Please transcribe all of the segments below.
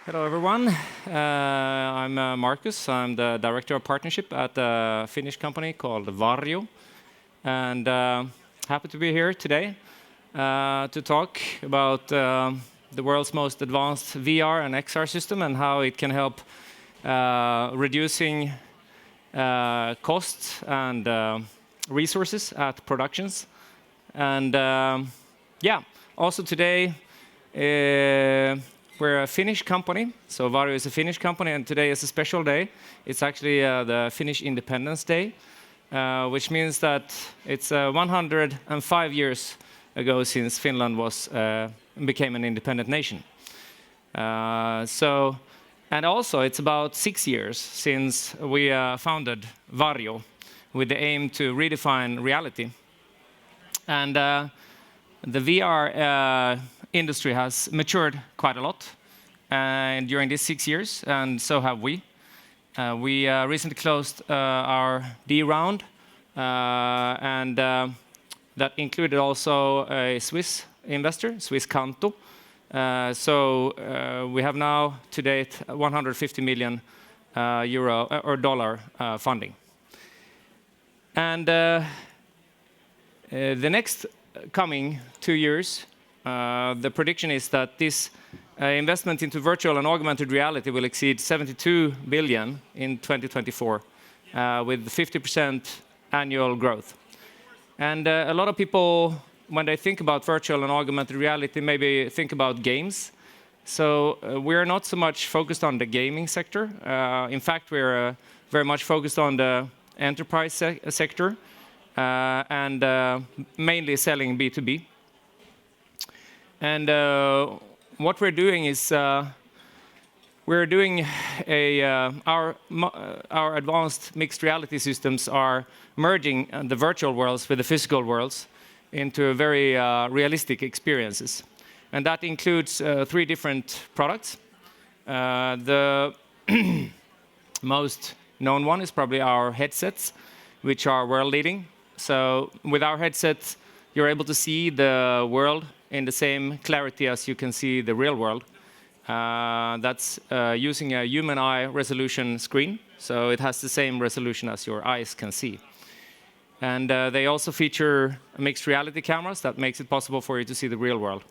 Hello, everyone. I'm Marcus. I'm the Director of Partnership at a Finnish company called Varjo. And happy to be here today to talk about the world's most advanced VR and XR system and how it can help reducing costs and resources at productions. And also today, we're a Finnish company, so Varjo is a Finnish company, and today is a special day. It's actually the Finnish Independence Day, which means that it's 105 years ago since Finland became an independent nation. And also it's about 6 years since we founded Varjo with the aim to redefine reality. And the VR industry has matured quite a lot during these 6 years, and so have we. We recently closed our D round, and that included also a Swiss investor, Swiss Canto. So we have now to date 150 million euro or dollar funding. And the next coming 2 years, the prediction is that this investment into virtual and augmented reality will exceed 72 billion in 2024, with 50% annual growth. And a lot of people, when they think about virtual and augmented reality, maybe think about games. So we're not so much focused on the gaming sector. In fact, we're very much focused on the enterprise sector and mainly selling B2B. And what we're doing is our advanced mixed reality systems are merging the virtual worlds with the physical worlds into very realistic experiences. And that includes 3 different products. The most known one is probably our headsets, which are world-leading. So with our headsets, you're able to see the world in the same clarity as you can see the real world. That's using a human eye resolution screen, so it has the same resolution as your eyes can see. And they also feature mixed reality cameras that makes it possible for you to see the real world.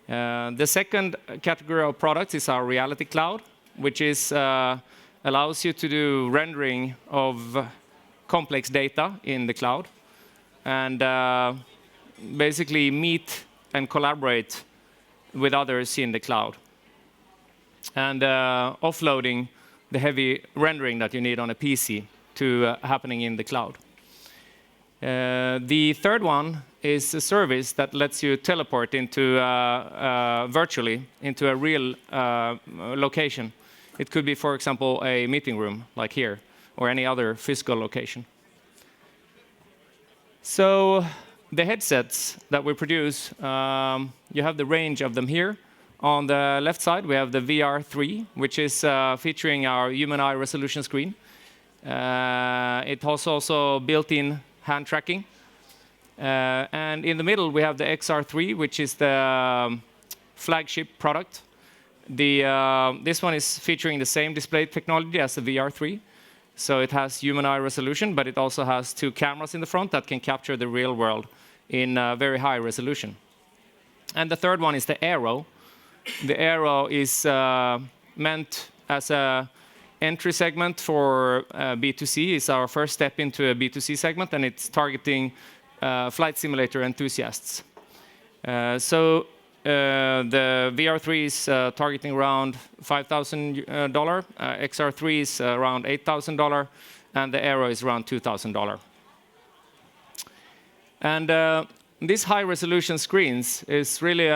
The second category of products is our reality cloud, which allows you to do rendering of complex data in the cloud and basically meet and collaborate with others in the cloud, and offloading the heavy rendering that you need on a PC to happening in the cloud. The third one is a service that lets you teleport into virtually into a real location. It could be, for example, a meeting room like here, or any other physical location. So the headsets that we produce, you have the range of them here. On the left side, we have the VR3, which is featuring our human eye resolution screen. It has also built-in hand tracking. And in the middle, we have the XR3, which is the flagship product. This one is featuring the same display technology as the VR3. So it has human eye resolution, but it also has 2 cameras in the front that can capture the real world in very high resolution. And the third one is the Aero. The Aero is meant as an entry segment for B2C. It's our first step into a B2C segment, and it's targeting flight simulator enthusiasts. So the VR3 is targeting around $5,000, XR3 is around $8,000, and the Aero is around $2,000. And these high-resolution screens is really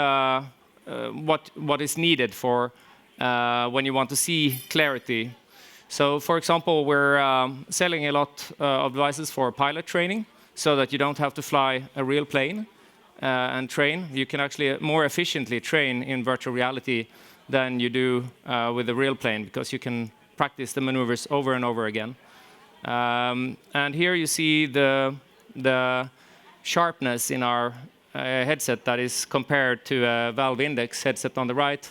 what is needed for when you want to see clarity. So, for example, we're selling a lot of devices for pilot training, so that you don't have to fly a real plane and train. You can actually more efficiently train in virtual reality than you do with a real plane, because you can practice the maneuvers over and over again. And here you see the sharpness in our headset that is compared to a Valve Index headset on the right,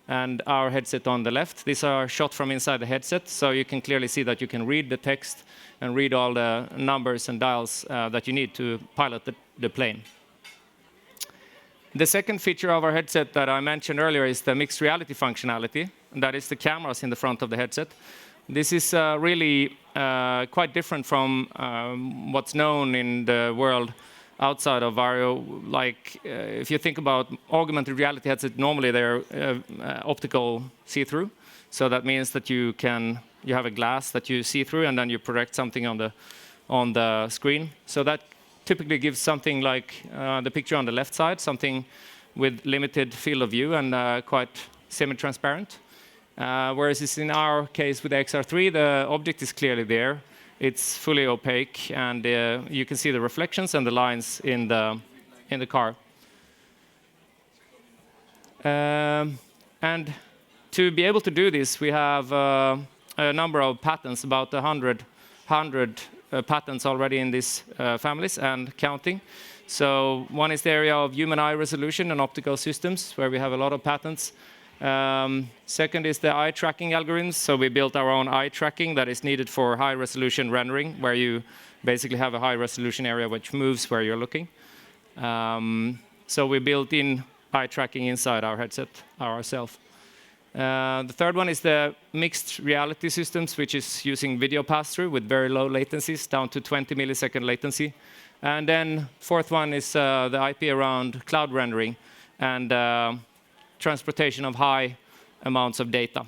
and our headset on the left. These are shot from inside the headset, so you can clearly see that you can read the text and read all the numbers and dials that you need to pilot the plane. The second feature of our headset that I mentioned earlier is the mixed reality functionality, and that is the cameras in the front of the headset. This is really quite different from what's known in the world outside of Varjo. Like, if you think about augmented reality headsets, normally they're optical see-through. So that means that you have a glass that you see through, and then you project something on the screen. So that typically gives something like the picture on the left side, something with limited field of view and quite semi-transparent. Whereas it's in our case with the XR3, the object is clearly there. It's fully opaque, and you can see the reflections and the lines in the car. And to be able to do this, we have a number of patents, about 100 patents already in these families and counting. So one is the area of human eye resolution and optical systems, where we have a lot of patents. Second is the eye tracking algorithms. So we built our own eye tracking that is needed for high resolution rendering, where you basically have a high resolution area which moves where you're looking. So we built in eye tracking inside our headset ourselves. The third one is the mixed reality systems, which is using video pass-through with very low latencies, down to 20 millisecond latency. And then fourth one is the IP around cloud rendering and transportation of high amounts of data.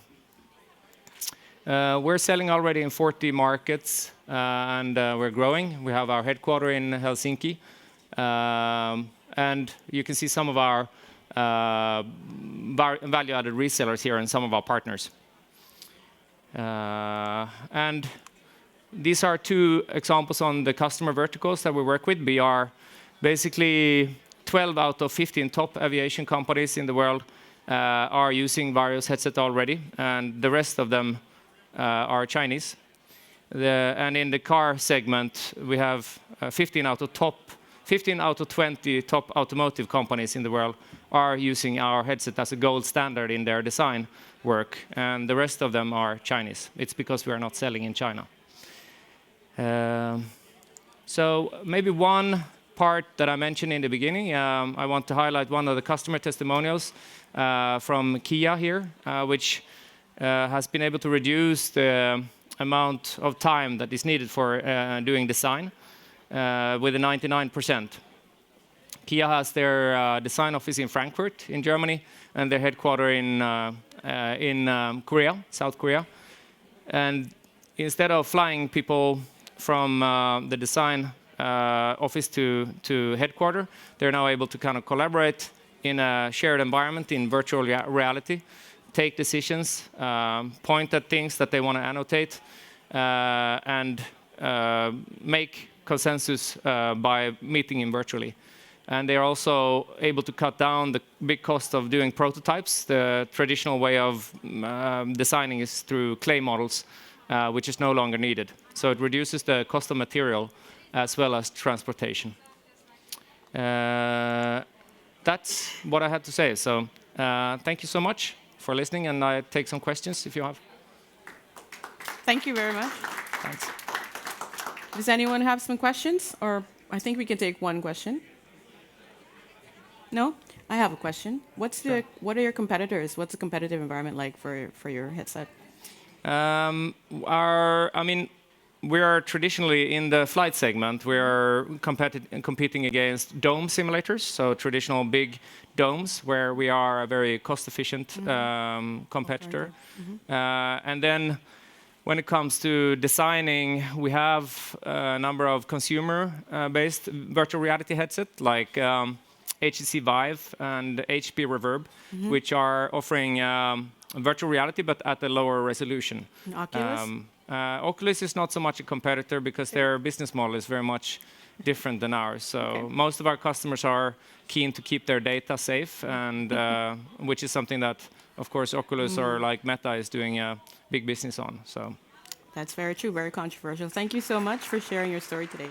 We're selling already in 40 markets, and we're growing. We have our headquarters in Helsinki. And you can see some of our value-added resellers here and some of our partners. And these are two examples on the customer verticals that we work with. We are basically 12 out of 15 top aviation companies in the world are using Varjo's headset already, and the rest of them are Chinese. And in the car segment, we have 15 out of 20 top automotive companies in the world are using our headset as a gold standard in their design work, and the rest of them are Chinese. It's because we are not selling in China. So maybe one part that I mentioned in the beginning, I want to highlight one of the customer testimonials from Kia here, which has been able to reduce the amount of time that is needed for doing design with a 99%. Kia has their design office in Frankfurt in Germany, and their headquarters in Korea, South Korea. And instead of flying people from the design office to headquarters, they're now able to kind of collaborate in a shared environment in virtual reality, take decisions, point at things that they want to annotate, and make consensus by meeting in virtually. And they're also able to cut down the big cost of doing prototypes. The traditional way of designing is through clay models, which is no longer needed. So it reduces the cost of material as well as transportation. That's what I had to say. So thank you so much for listening, and I take some questions if you have. Thank you very much. Thanks. Does anyone have some questions? Or I think we can take one question. No? I have a question. What are your competitors? What's the competitive environment like for your headset? We are traditionally in the flight segment. We are competing against dome simulators, so traditional big domes, where we are a very cost-efficient competitor. And then when it comes to designing, we have a number of consumer-based virtual reality headsets, like HTC Vive and HP Reverb, which are offering virtual reality, but at a lower resolution. And Oculus? Oculus is not so much a competitor because their business model is very much different than ours. So most of our customers are keen to keep their data safe, and which is something that, of course, Oculus or like Meta is doing a big business on. So that's very true, very controversial. Thank you so much for sharing your story today.